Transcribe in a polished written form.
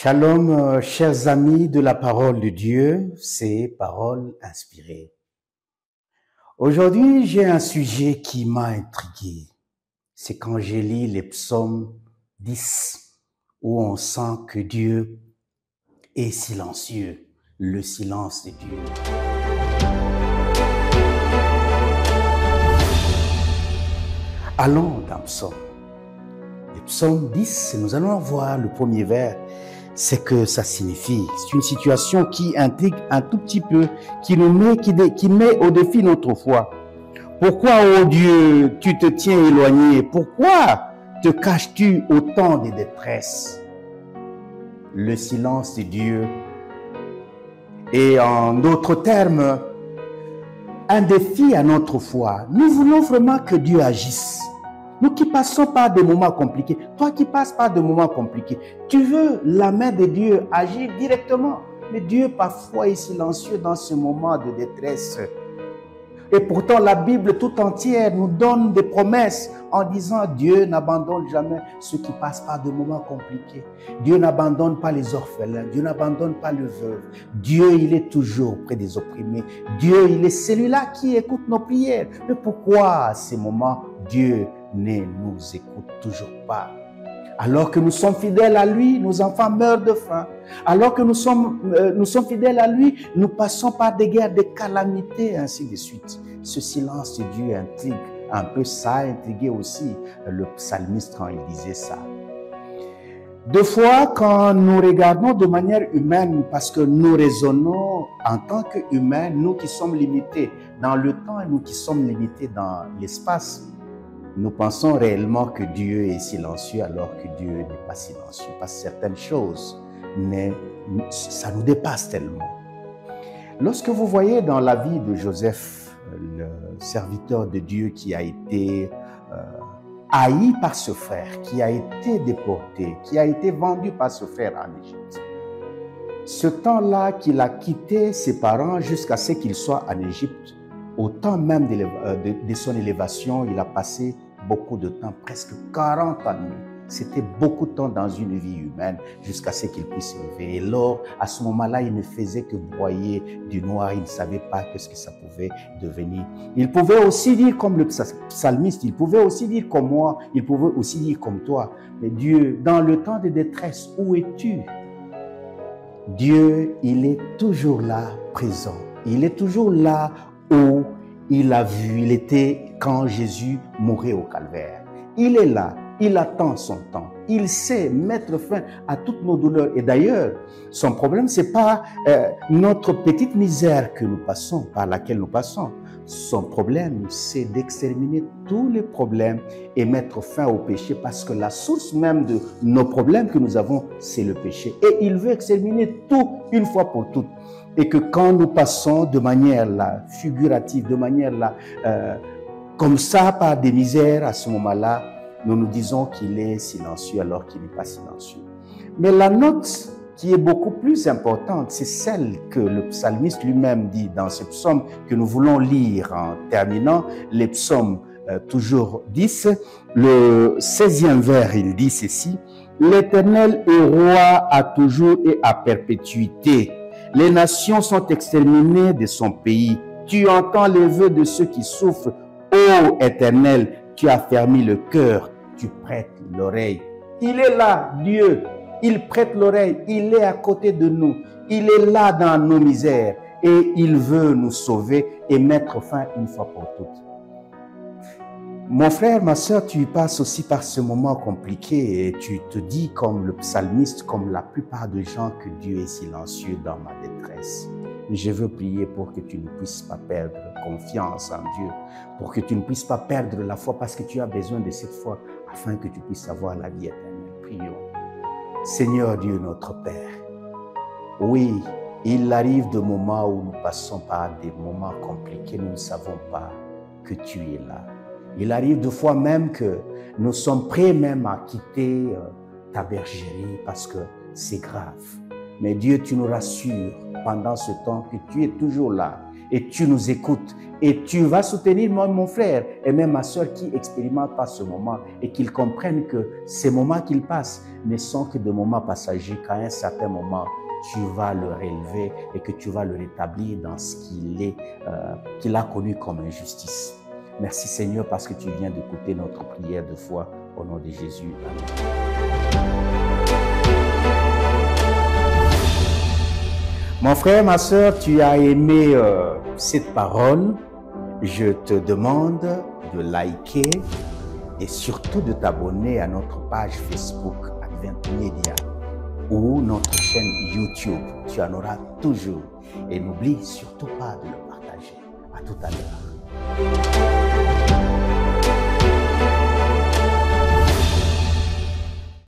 Shalom, chers amis de la parole de Dieu, c'est Paroles inspirées. Aujourd'hui, j'ai un sujet qui m'a intrigué. C'est quand j'ai lu les psaumes 10, où on sent que Dieu est silencieux, le silence de Dieu. Allons dans le psaume. Le psaume 10, nous allons voir le premier vers. C'est que ça signifie. C'est une situation qui intrigue un tout petit peu, qui met au défi notre foi. Pourquoi, ô Dieu, tu te tiens éloigné? Pourquoi te caches-tu au temps de détresse? Le silence de Dieu est, en d'autres termes, un défi à notre foi. Nous voulons vraiment que Dieu agisse. Nous qui passons par des moments compliqués, toi qui passes par des moments compliqués, tu veux la main de Dieu agir directement. Mais Dieu parfois est silencieux dans ce moment de détresse. Et pourtant la Bible tout entière nous donne des promesses en disant Dieu n'abandonne jamais ceux qui passent par des moments compliqués. Dieu n'abandonne pas les orphelins, Dieu n'abandonne pas le veuve. Dieu, il est toujours près des opprimés. Dieu, il est celui-là qui écoute nos prières. Mais pourquoi à ces moments, Dieu ne nous écoute toujours pas? Alors que nous sommes fidèles à lui, nos enfants meurent de faim. Alors que nous sommes fidèles à lui, nous passons par des guerres, des calamités, ainsi de suite. Ce silence de Dieu intrigue un peu, ça a intrigué aussi le psalmiste quand il disait ça. Deux fois, quand nous regardons de manière humaine, parce que nous raisonnons en tant qu'humains, nous qui sommes limités dans le temps et nous qui sommes limités dans l'espace, nous pensons réellement que Dieu est silencieux alors que Dieu n'est pas silencieux. Parce que certaines choses, ça nous dépasse tellement. Lorsque vous voyez dans la vie de Joseph, le serviteur de Dieu qui a été haï par ce frère, qui a été déporté, qui a été vendu par ce frère en Égypte. Ce temps-là qu'il a quitté ses parents jusqu'à ce qu'il soit en Égypte, au temps même de son élévation, il a passé beaucoup de temps, presque 40 ans. C'était beaucoup de temps dans une vie humaine jusqu'à ce qu'il puisse s'élever. Et lors, à ce moment-là, il ne faisait que broyer du noir. Il ne savait pas ce que ça pouvait devenir. Il pouvait aussi dire comme le psalmiste, il pouvait aussi dire comme moi, il pouvait aussi dire comme toi. Mais Dieu, dans le temps de détresse, où es-tu? Dieu, il est toujours là, présent. Il est toujours là où il a vu, il était quand Jésus mourait au calvaire. Il est là, il attend son temps. Il sait mettre fin à toutes nos douleurs. Et d'ailleurs, son problème, c'est pas notre petite misère que nous passons, par laquelle nous passons. Son problème, c'est d'exterminer tous les problèmes et mettre fin au péché, parce que la source même de nos problèmes que nous avons, c'est le péché. Et il veut exterminer tout une fois pour toutes. Et que quand nous passons de manière là, figurative, de manière là, comme ça, par des misères, à ce moment-là, nous nous disons qu'il est silencieux alors qu'il n'est pas silencieux. Mais la note qui est beaucoup plus importante, c'est celle que le psalmiste lui-même dit dans ce psaume que nous voulons lire en terminant les psaumes toujours 10. Le 16e vers, il dit ceci: « L'Éternel est roi à toujours et à perpétuité. Les nations sont exterminées de son pays. Tu entends les vœux de ceux qui souffrent. Ô Éternel, tu as fermé le cœur, tu prêtes l'oreille. » Il est là, Dieu. Il prête l'oreille. Il est à côté de nous. Il est là dans nos misères. Et il veut nous sauver et mettre fin une fois pour toutes. Mon frère, ma soeur, tu passes aussi par ce moment compliqué et tu te dis comme le psalmiste, comme la plupart des gens, que Dieu est silencieux dans ma détresse. Je veux prier pour que tu ne puisses pas perdre confiance en Dieu, pour que tu ne puisses pas perdre la foi, parce que tu as besoin de cette foi afin que tu puisses avoir la vie éternelle. Prions. Seigneur Dieu, notre Père, oui, il arrive des moments où nous passons par des moments compliqués, nous ne savons pas que tu es là. Il arrive des fois même que nous sommes prêts même à quitter ta bergerie parce que c'est grave. Mais Dieu, tu nous rassures pendant ce temps que tu es toujours là et tu nous écoutes et tu vas soutenir moi, mon frère et même ma soeur qui expérimentent pas ce moment et qu'ils comprennent que ces moments qu'ils passent ne sont que des moments passagers, qu'à un certain moment, tu vas le relever et que tu vas le rétablir dans ce qu'il a connu comme injustice. Merci Seigneur parce que tu viens d'écouter notre prière de foi au nom de Jésus. Amen. Mon frère, ma soeur, tu as aimé cette parole. Je te demande de liker et surtout de t'abonner à notre page Facebook Advent Media ou notre chaîne YouTube. Tu en auras toujours. Et n'oublie surtout pas de le partager. À tout à l'heure.